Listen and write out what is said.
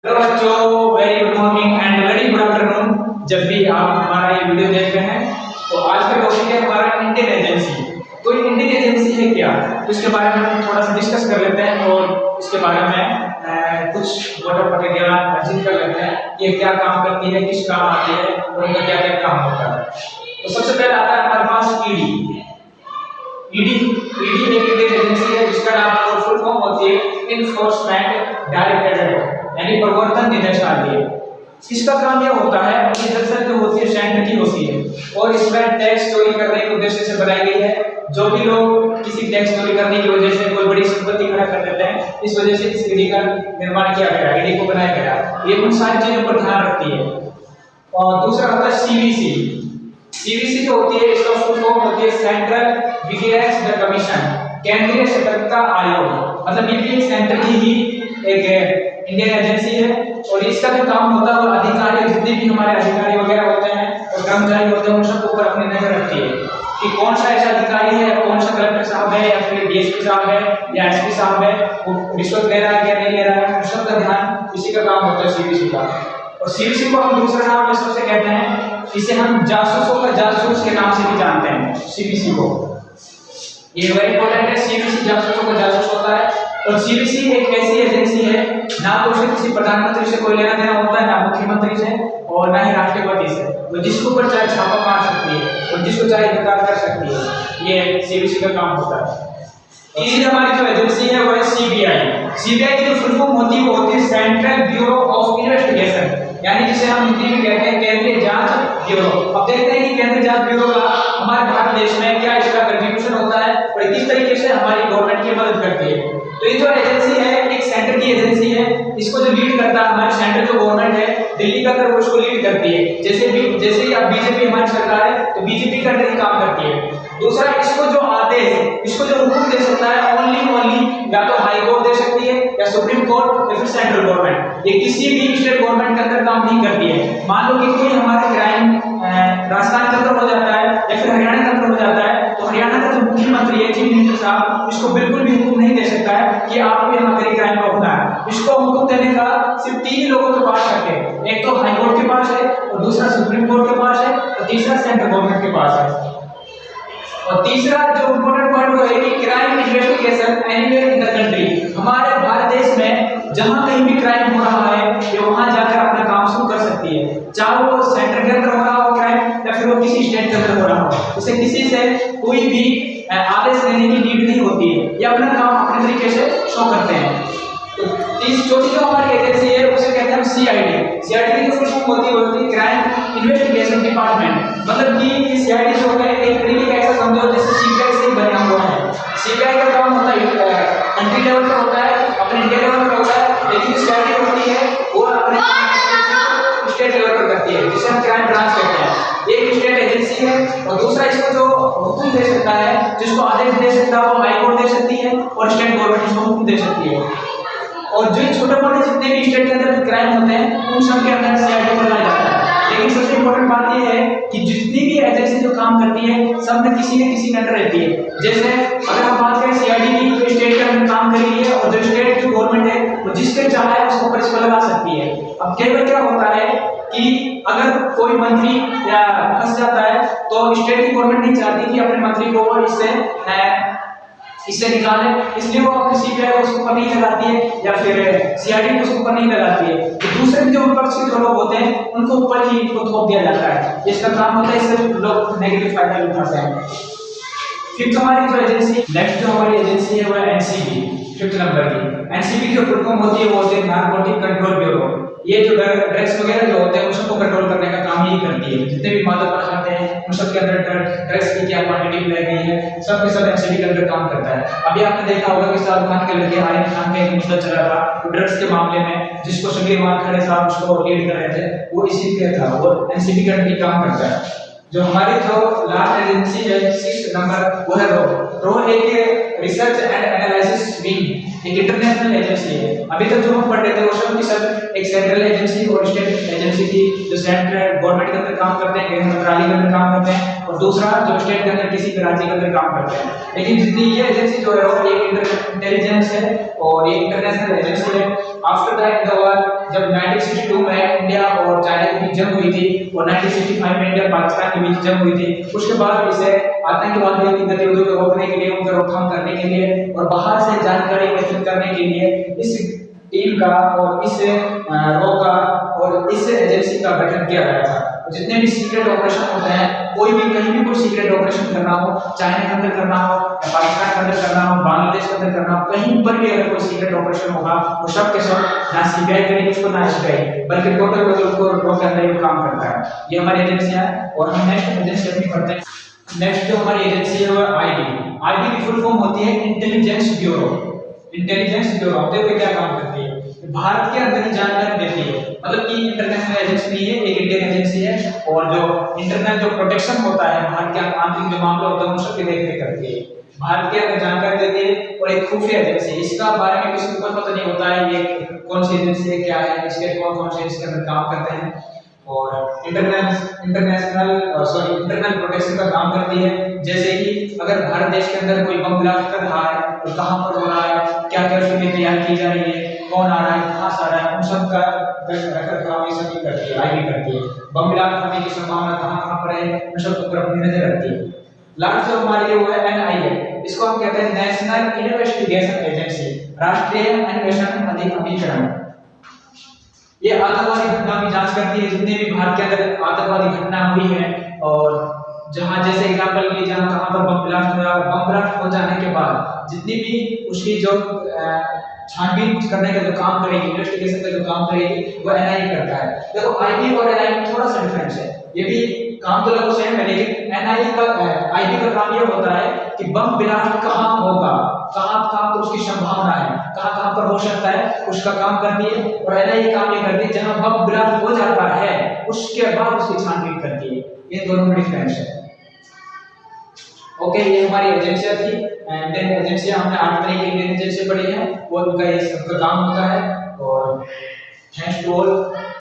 Hello बच्चों, very good morning and very good afternoon. जब भी आप हमारा ये वीडियो देख रहे हैं तो आज का टॉपिक है हमारा इंडियन एजेंसी। तो इंडियन एजेंसी है क्या, तो इसके बारे में हम थोड़ा सा डिस्कस कर लेते हैं और इसके बारे में कुछ मोटा-मोटा ज्ञान अर्जित कर लेते हैं कि ये क्या काम करती है, किस काम आती है और इनका क्या-क्या काम होता है। तो सबसे पहले आता है हमारे पास ईडी। ईडी एक इंडियन एजेंसी है जिसका नाम और फुल फॉर्म होती है इन्फोर्समेंट डायरेक्टरेट, यानी प्रवर्तन निदेशालय। इसका काम यह होता है कि दरअसल जो होती है सेंटर की होती है और इसमें टैक्स चोरी करने के उद्देश्य से बनाई गई है। जो भी लोग किसी टैक्स चोरी करने की वजह से कोई बड़ी संपत्ति खड़ा कर देते हैं, इस वजह से इस ईडी का निर्माण किया गया, ईडी को बनाया गया। ये उन सारी चीजों पर ध्यान रखती है। और दूसरा होता है सीवीसी। सीवीसी जो होती है इसका फुल फॉर्म होती है सेंट्रल विजिलेंस कमीशन, केंद्रीय सतर्कता आयोग। मतलब ये भी सेंटर की ही एक इंडियन एजेंसी है और इसका जो काम होता है वो अधिकारी, जितने भी हमारे अधिकारी वगैरह होते हैं और कर्मचारी होते हैं उन सबके ऊपर अपनी नजर रखती है कि कौन सा ऐसा अधिकारी है, कौन सा कलेक्टर साहब है या फिर डीएसपी साहब है या एसपी साहब है, वो रिश्वत ले रहा है या नहीं ले रहा है, उन सब का ध्यान इसी का काम होता है सीवीसी का। और सीवीसी को हम दूसरे नाम में सबसे कहते हैं, इसे हम जासूसों का जासूस के नाम से भी जानते हैं सीवीसी को। ये वेरी इंपॉर्टेंट है, सीवीसी जासूसों का जासूस होता है। और सीवीसी एक ऐसी एजेंसी है ना तो उसे किसी प्रधानमंत्री से कोई लेना देना होता है, ना मुख्यमंत्री से और ना ही राष्ट्रपति से। वो जिसके ऊपर चाहे छापा मार सकती है और जिसको चाहे गिरफ्तार कर सकती है, ये सीवीसी का काम होता है। तीसरी हमारी जो एजेंसी है वो है सीबीआई। सीबीआई की जो फुल फॉर्म होती है वो होती है सेंट्रल ब्यूरो ऑफ इन्वेस्टिगेशन, यानी जिसे हम हिंदी में कहते हैं केंद्रीय जांच ब्यूरो। अब देखते हैं कि केंद्रीय जांच ब्यूरो का हमारे भारत देश में क्या इसका कंट्रीब्यूशन होता है और किस तरीके से हमारी गवर्नमेंट की मदद करती है। तो ये जो एजेंसी है एक सेंटर की एजेंसी है, इसको जो लीड करता है हमारे सेंटर जो गवर्नमेंट है दिल्ली का, वो इसको लीड करती है। जैसे ही अब बीजेपी हमारी सरकार है तो बीजेपी का अंडर काम करती है। दूसरा, इसको जो आदेश, इसको जो हुक्म दे सकता है ओनली या तो हाई कोर्ट दे सकती है या सुप्रीम कोर्ट या फिर सेंट्रल गवर्नमेंट। ये किसी भी स्टेट गवर्नमेंट के अंदर काम नहीं करती है। मान लो कि कोई हमारा क्राइम राजस्थान के अंदर हो जाता है या फिर हरियाणा के अंदर हो जाता है तो हरियाणा का जो मुख्यमंत्री है चीफ मिनिस्टर साहब, इसको बिल्कुल भी हुक्म नहीं दे सकता है कि आपको यहाँ पर क्राइम रोकना है। इसको हुक्म देने का सिर्फ 3 लोगों के पास है, एक तो हाई कोर्ट के पास है और दूसरा सुप्रीम कोर्ट के पास है और तीसरा सेंट्रल गवर्नमेंट के पास है। और तीसरा जो इम्पोर्टेंट पॉइंट वो है कि crime investigation anywhere in the country. हमारे भारत देश में जहां कहीं भी क्राइम हो रहा है ये वहां जाकर अपना काम शुरू कर सकती है, चाहे वो सेंटर के अंदर हो रहा हो क्राइम या फिर वो किसी स्टेट के अंदर हो रहा हो। उसे किसी से कोई भी आदेश लेने की नीड नहीं होती है, ये अपना काम अपने तरीके से शो करते हैं। तो चौथी जो हमारी एजेंसी है उसे कहते हैं सीआईडी। सीआईडी की फुल फॉर्म होती है क्राइम इन्वेस्टिगेशन डिपार्टमेंट। मतलब कि सीआईडी जो है एक तरीके का ऐसा समझो जैसे सीबीआई से बना हुआ है। सीबीआई का काम होता है कंट्री लेवल पर होता है, अपने इंडिया लेवल पर होता है, लेकिन सीआईडी होती है वो अपने स्टेट लेवल पर करती है, जिसे हम क्राइम ब्रांच कहते हैं। एक स्टेट एजेंसी है और दूसरा इसको जो हुक्म दे सकता है, जिसको आदेश दे सकता है वो हाई कोर्ट दे सकती है और स्टेट गवर्नमेंट इसको हुक्म दे सकती है। और जो छोटे-मोटे जितने भी स्टेट के अंदर क्राइम होते हैं उन सब के अंदर सीआईडी को लाया जाता है। लेकिन सबसे इम्पोर्टेंट बात यह है कि जितनी भी एजेंसी जो काम करती है सब में किसी न किसी के अंडर रहती है। जैसे अगर हम बात करें सीआईडी की तो स्टेट के अंदर काम कर रही है और जो स्टेट जो गवर्नमेंट है वो जिसके चाहे उसको ऊपर इसको लगा सकती है। अब कई बार क्या होता है कि अगर कोई मंत्री या फंस जाता है तो स्टेट की गवर्नमेंट नहीं चाहती कि अपने मंत्री को इससे निकाले, इसलिए वो अपने सीबीआई को उसको ऊपर नहीं लगाती है या फिर सीआईडी को उसको ऊपर नहीं लगाती है। तो दूसरे जो विपक्षी जो लोग होते हैं उनको ऊपर ही इनको थोप दिया जाता है। इसका काम होता है इससे लोग नेगेटिव फायदा उठाते हैं। फिफ्थ हमारी जो एजेंसी, नेक्स्ट जो हमारी एजेंसी है वो है एनसीबी, 5th नंबर की। एनसीबी जो फुल फॉर्म होती है वो होती है नारकोटिक कंट्रोल ब्यूरो। ये जो ड्रग्स वगैरह जो होते हैं उन सबको कंट्रोल करने का काम ही करती है। जितने भी मादक पदार्थ आते हैं उन सब के अंदर ड्रग्स की क्या क्वांटिटी मिलाई गई है सब के सब एनसीबी के अंदर काम करता है। अभी आपने देखा होगा कि शाहरुख खान के लड़के आर्यन खान का एक मुद्दा चला था ड्रग्स के मामले में, जिसको समीर खड़े साहब उसको लीड कर रहे थे, वो इसी के था, वो एनसीबी के अंदर काम करता है। जो हमारी जो लास्ट एजेंसी है 6th नंबर वो है रो एक रिसर्च एंड एनालिसिस विंग, एक इंटरनेशनल एजेंसी है। अभी तक जो हम पढ़ रहे थे वो सब की सब एक सेंट्रल एजेंसी और स्टेट एजेंसी थी जो सेंट्रल गवर्नमेंट के अंदर काम करते हैं, गृह मंत्रालय के अंदर काम करते हैं और दूसरा जो स्टेट के अंदर किसी भी राज्य के अंदर काम करते हैं। लेकिन जितनी ये एजेंसी जो है वो एक इंटेलिजेंस है और ये इंटरनेशनल एजेंसी है। आफ्टर दैट द वॉर, जब 1962 में इंडिया और चाइना के बीच जंग हुई थी और 1965 में इंडिया पाकिस्तान के बीच जंग हुई थी, उसके बाद इसे आतंकवादियों की गतिविधियों को रोकने के लिए, उनका रोकथाम करने के लिए और बाहर से जानकारी एकत्रित करने के लिए इस टीम का और इस रो का और इस एजेंसी का गठन किया गया था। जितने भी सीक्रेट ऑपरेशन होते हैं, कोई भी कहीं भी कोई सीक्रेट ऑपरेशन करना हो, चाइना के अंदर करना हो, पाकिस्तान के अंदर करना हो, बांग्लादेश के अंदर करना हो, कहीं पर भी अगर कोई सीक्रेट ऑपरेशन होगा, वो सब के सब ना सीबीआई करेगी उसको, ना एसबीआई, बल्कि टोटल उसको रो के अंदर काम करता है। ये हमारी एजेंसियां है। और हम नेक्स्ट एजेंसी अपनी पढ़ते हैं। नेक्स्ट जो हमारी एजेंसी है वो आईबी। आईबी की फुल फॉर्म होती है इंटेलिजेंस ब्यूरो। इंटेलिजेंस ब्यूरो देखो क्या काम करती है, भारत के अंदर की जानकारी देती है। मतलब कि इंटरनेशनल एजेंसी नहीं है, एक इंडियन एजेंसी है और जो इंटरनल जो प्रोटेक्शन होता है, भारत के आंतरिक जो मामले होते हैं उन सब की देखरेख करती है, भारत के अंदर जानकारी देती है। और एक खुफिया एजेंसी, इसका बारे में किसी को पता नहीं होता है ये कौन सी एजेंसी है, क्या है, इसके कौन कौन से इसके अंदर काम करते हैं। और इंटरनल प्रोटेक्शन का काम करती है। जैसे कि अगर भारत देश के अंदर कोई बम ब्लास्ट कर रहा है तो कहां पर हो रहा है, क्या क्या उसके लिए तैयार की जा रही है, कौन आ रहा है, कहां से आ रहा है, उन सब का रखरखाव ये सब करती है, आईबी करती है। बम ब्लास्ट होने की संभावना कहां पर है, उन सब पर अपनी नजर रखती है। लास्ट जो हमारी वो है एनआईए, इसको हम कहते हैं नेशनल इन्वेस्टिगेशन एजेंसी, राष्ट्रीय अन्वेषण अभिकरण। ये आतंकवादी घटना की जांच करती है, जितने भी भारत के अंदर आतंकवादी घटना हुई है और जहां जैसे एग्जांपल के लिए जहां कहां पर बम ब्लास्ट हुआ, बम ब्लास्ट हो जाने के बाद जितनी भी उसकी जो छानबीन करने का जो काम करेगी, इन्वेस्टिगेशन का जो काम करेगी, वो एनआईए करता है। देखो आईबी और एनआईए में थोड़ा सा डिफरेंस है, ये भी काम तो लगभग सेम है, लेकिन एनआईए का आईबी का काम ये होता है कि बम ब्लास्ट कहां होगा, कहां पर उसकी संभावना है, कहां पर हो सकता है, उसका काम करती है। और एनआईए काम ये करती है जहां बम ब्लास्ट हो जाता है उसके बाद उसकी छानबीन करती है। ये दोनों में डिफरेंस है। ओके, ये हमारी एजेंसियां थी। इंडियन एजेंसियां हमने 8 तरह की इंडियन एजेंसी पढ़ी है, वो उनका ये सबका काम होता है। और थैंक्स टू ऑल।